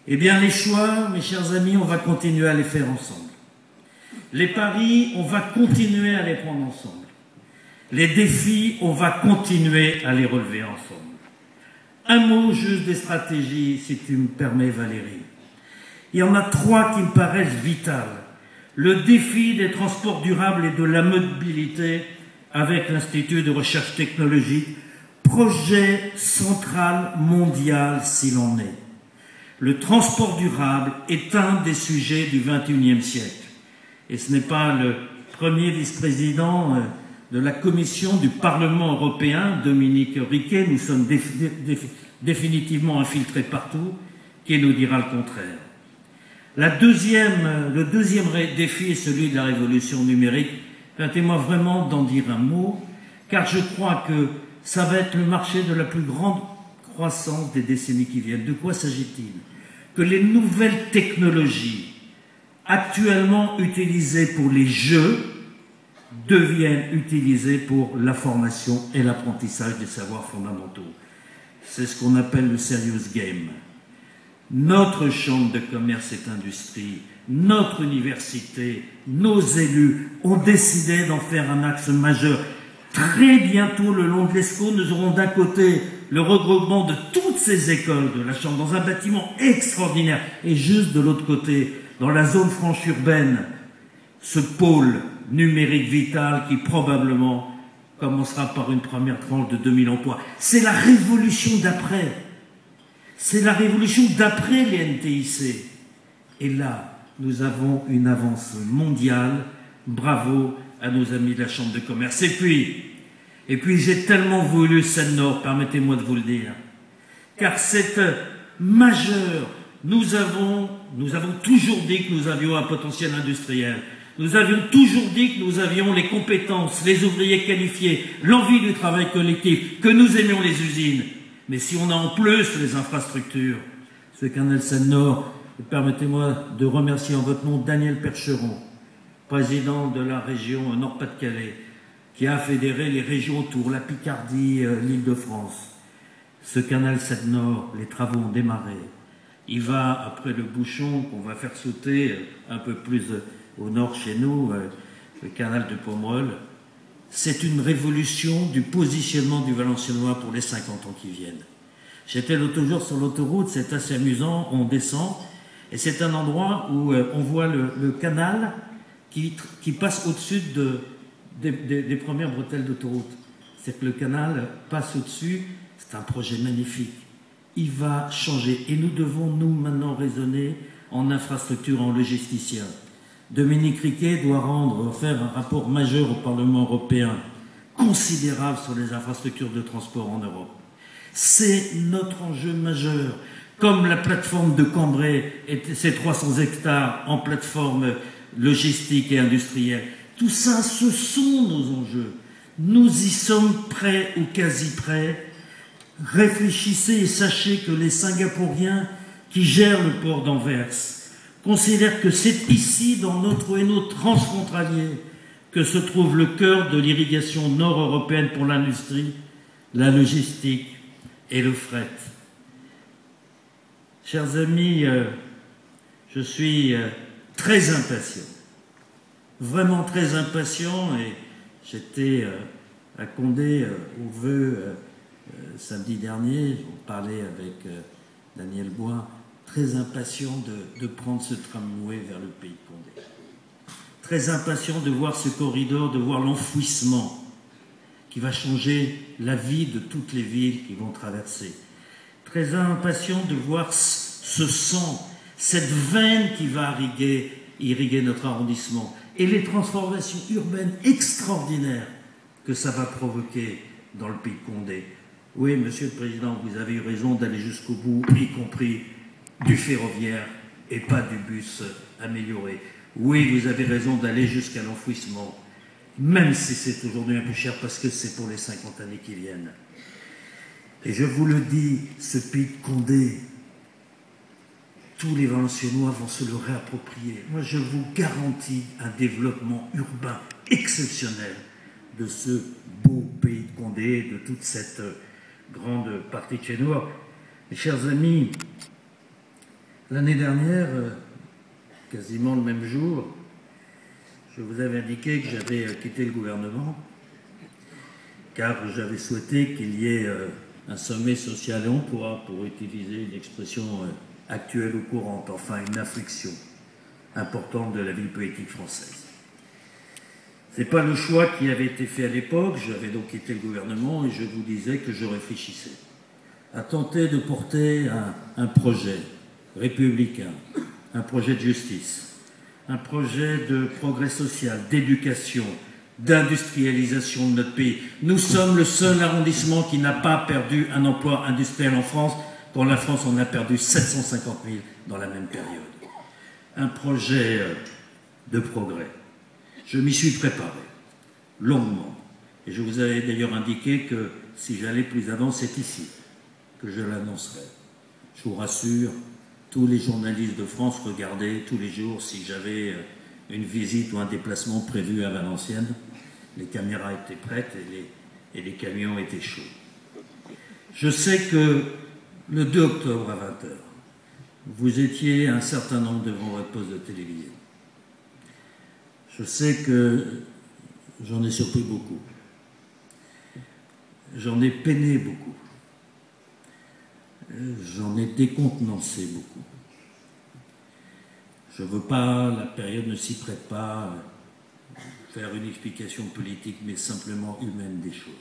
Eh bien, les choix, mes chers amis, on va continuer à les faire ensemble. Les paris, on va continuer à les prendre ensemble. Les défis, on va continuer à les relever ensemble. Un mot juste des stratégies, si tu me permets, Valérie. Il y en a 3 qui me paraissent vitales. Le défi des transports durables et de la mobilité avec l'Institut de recherche technologique, projet central mondial s'il en est. Le transport durable est un des sujets du XXIe siècle. Et ce n'est pas le premier vice-président de la Commission du Parlement européen, Dominique Riquet, nous sommes définitivement infiltrés partout, qui nous dira le contraire. Le deuxième défi est celui de la révolution numérique. Permettez-moi vraiment d'en dire un mot, car je crois que ça va être le marché de la plus grande croissance des décennies qui viennent. De quoi s'agit-il? Que les nouvelles technologies actuellement utilisées pour les jeux deviennent utilisées pour la formation et l'apprentissage des savoirs fondamentaux. C'est ce qu'on appelle le serious game. Notre chambre de commerce et d'industrie, notre université, nos élus ont décidé d'en faire un axe majeur. Très bientôt, le long de l'ESCO, nous aurons d'un côté le regroupement de toutes ces écoles de la Chambre dans un bâtiment extraordinaire et juste de l'autre côté, dans la zone franche urbaine, ce pôle numérique vital qui probablement commencera par une première tranche de 2000 emplois. C'est la révolution d'après. C'est la révolution d'après les NTIC. Et là, nous avons une avance mondiale. Bravo à nos amis de la Chambre de commerce. Et puis j'ai tellement voulu Seine-Nord, permettez-moi de vous le dire, car c'est majeur. Nous avons toujours dit que nous avions un potentiel industriel. Nous avions toujours dit que nous avions les compétences, les ouvriers qualifiés, l'envie du travail collectif, que nous aimions les usines. Mais si on a en plus les infrastructures, ce canal Seine-Nord, permettez-moi de remercier en votre nom Daniel Percheron, président de la région Nord-Pas-de-Calais, qui a fédéré les régions autour, la Picardie, l'Île-de-France. Ce canal Seine-Nord, les travaux ont démarré. Il va, après le bouchon qu'on va faire sauter un peu plus au nord chez nous, le canal de Pomerol. C'est une révolution du positionnement du Valenciennois pour les 50 ans qui viennent. J'étais l'autre jour sur l'autoroute, c'est assez amusant, on descend, et c'est un endroit où on voit le canal qui passe au-dessus des premières bretelles d'autoroute. C'est que le canal passe au-dessus, c'est un projet magnifique. Il va changer, et nous devons, nous, maintenant, raisonner en infrastructure, en logisticien. Dominique Riquet doit faire un rapport majeur au Parlement européen, considérable sur les infrastructures de transport en Europe. C'est notre enjeu majeur. Comme la plateforme de Cambrai et ses 300 hectares en plateforme logistique et industrielle. Tout ça, ce sont nos enjeux. Nous y sommes prêts ou quasi prêts. Réfléchissez et sachez que les Singapouriens qui gèrent le port d'Anvers considère que c'est ici, dans notre Hainaut transfrontalier, que se trouve le cœur de l'irrigation nord-européenne pour l'industrie, la logistique et le fret. Chers amis, je suis très impatient, vraiment très impatient, et j'étais à Condé au vœu samedi dernier, on parlait avec Daniel Bois, très impatient de prendre ce tramway vers le pays de Condé. Très impatient de voir ce corridor, de voir l'enfouissement qui va changer la vie de toutes les villes qui vont traverser. Très impatient de voir ce sang, cette veine qui va irriguer notre arrondissement et les transformations urbaines extraordinaires que ça va provoquer dans le pays de Condé. Oui, Monsieur le Président, vous avez eu raison d'aller jusqu'au bout, y compris du ferroviaire et pas du bus amélioré. Oui, vous avez raison d'aller jusqu'à l'enfouissement, même si c'est aujourd'hui un peu cher parce que c'est pour les 50 années qui viennent. Et je vous le dis, ce pays de Condé, tous les Valenciennois vont se le réapproprier. Moi, je vous garantis un développement urbain exceptionnel de ce beau pays de Condé, de toute cette grande partie de chez nous. Mes chers amis, L'année dernière, quasiment le même jour, je vous avais indiqué que j'avais quitté le gouvernement car j'avais souhaité qu'il y ait un sommet social et emploi, pour utiliser une expression actuelle ou courante, enfin une inflexion importante de la vie politique française. Ce n'est pas le choix qui avait été fait à l'époque. J'avais donc quitté le gouvernement et je vous disais que je réfléchissais à tenter de porter un projet républicain, un projet de justice, un projet de progrès social, d'éducation, d'industrialisation de notre pays. Nous sommes le seul arrondissement qui n'a pas perdu un emploi industriel en France, quand la France en a perdu 750 000 dans la même période. Un projet de progrès. Je m'y suis préparé, longuement. Et je vous avais d'ailleurs indiqué que si j'allais plus avant, c'est ici que je l'annoncerai. Je vous rassure, tous les journalistes de France regardaient tous les jours si j'avais une visite ou un déplacement prévu à Valenciennes. Les caméras étaient prêtes et les camions étaient chauds. Je sais que le 2 octobre à 20h, vous étiez un certain nombre devant votre poste de télévision. Je sais que j'en ai surpris beaucoup. J'en ai peiné beaucoup. J'en ai décontenancé beaucoup. Je ne veux pas, la période ne s'y prête pas, faire une explication politique, mais simplement humaine des choses.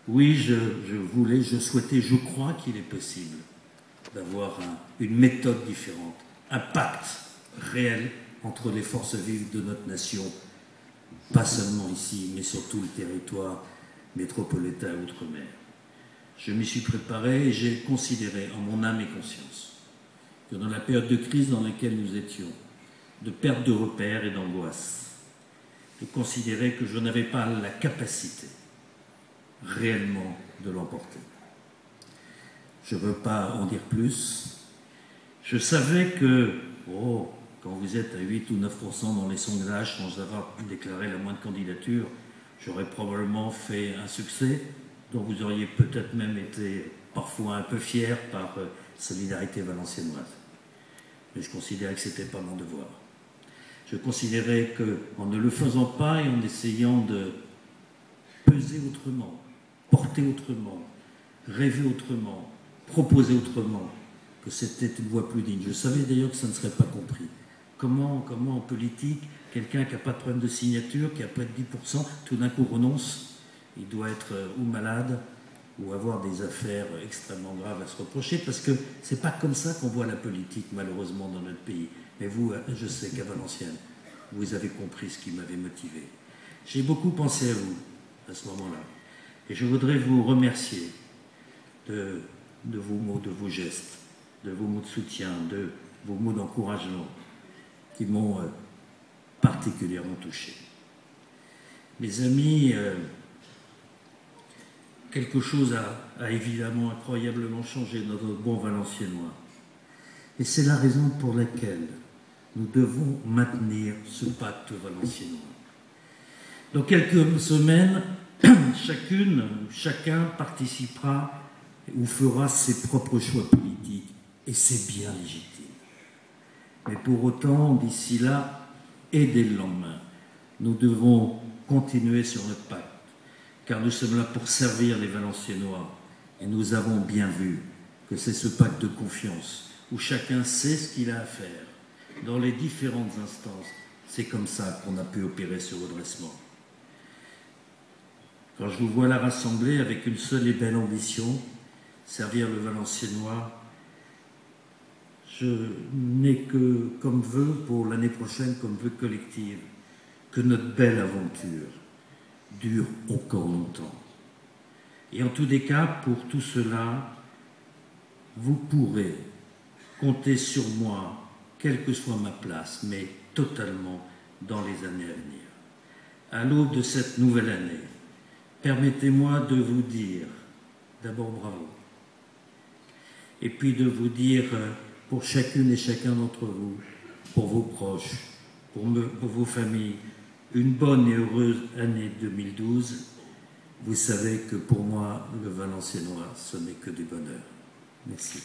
Oui, je souhaitais, je crois qu'il est possible d'avoir une méthode différente, un pacte réel entre les forces vives de notre nation, pas seulement ici, mais sur tout le territoire métropolitain et outre-mer. Je m'y suis préparé et j'ai considéré en mon âme et conscience que dans la période de crise dans laquelle nous étions, de perte de repères et d'angoisse, de considérer que je n'avais pas la capacité réellement de l'emporter. Je ne veux pas en dire plus. Je savais que, quand vous êtes à 8 ou 9% dans les sondages, sans avoir déclaré la moindre candidature, j'aurais probablement fait un succès dont vous auriez peut-être même été parfois un peu fier par solidarité valenciennoise. Mais je considérais que ce n'était pas mon devoir. Je considérais qu'en ne le faisant pas et en essayant de peser autrement, porter autrement, rêver autrement, proposer autrement, que c'était une voie plus digne. Je savais d'ailleurs que ça ne serait pas compris. Comment en politique, quelqu'un qui n'a pas de problème de signature, qui a près de 10%, tout d'un coup renonce, il doit être ou malade, ou avoir des affaires extrêmement graves à se reprocher, parce que c'est pas comme ça qu'on voit la politique, malheureusement, dans notre pays. Mais vous, je sais qu'à Valenciennes, vous avez compris ce qui m'avait motivé. J'ai beaucoup pensé à vous, à ce moment-là. Et je voudrais vous remercier de vos mots, de vos gestes, de vos mots de soutien, de vos mots d'encouragement, qui m'ont particulièrement touché. Mes amis, quelque chose a évidemment incroyablement changé dans notre bon Valenciennois. Et c'est la raison pour laquelle nous devons maintenir ce pacte valenciennois. Dans quelques semaines, chacun participera ou fera ses propres choix politiques, et c'est bien légitime. Mais pour autant, d'ici là, et dès le lendemain, nous devons continuer sur notre pacte, car nous sommes là pour servir les Valenciennois, et nous avons bien vu que c'est ce pacte de confiance, où chacun sait ce qu'il a à faire, dans les différentes instances. C'est comme ça qu'on a pu opérer ce redressement. Quand je vous vois là rassemblés avec une seule et belle ambition, servir le Valenciennois, je n'ai que comme vœu pour l'année prochaine, comme vœu collectif, que notre belle aventure dure encore longtemps. Et en tous les cas, pour tout cela, vous pourrez compter sur moi, quelle que soit ma place, mais totalement dans les années à venir. À l'aube de cette nouvelle année, permettez-moi de vous dire, d'abord bravo, et puis de vous dire pour chacune et chacun d'entre vous, pour vos proches, pour vos familles, une bonne et heureuse année 2012. Vous savez que pour moi, le Valenciennois, ce n'est que du bonheur. Merci.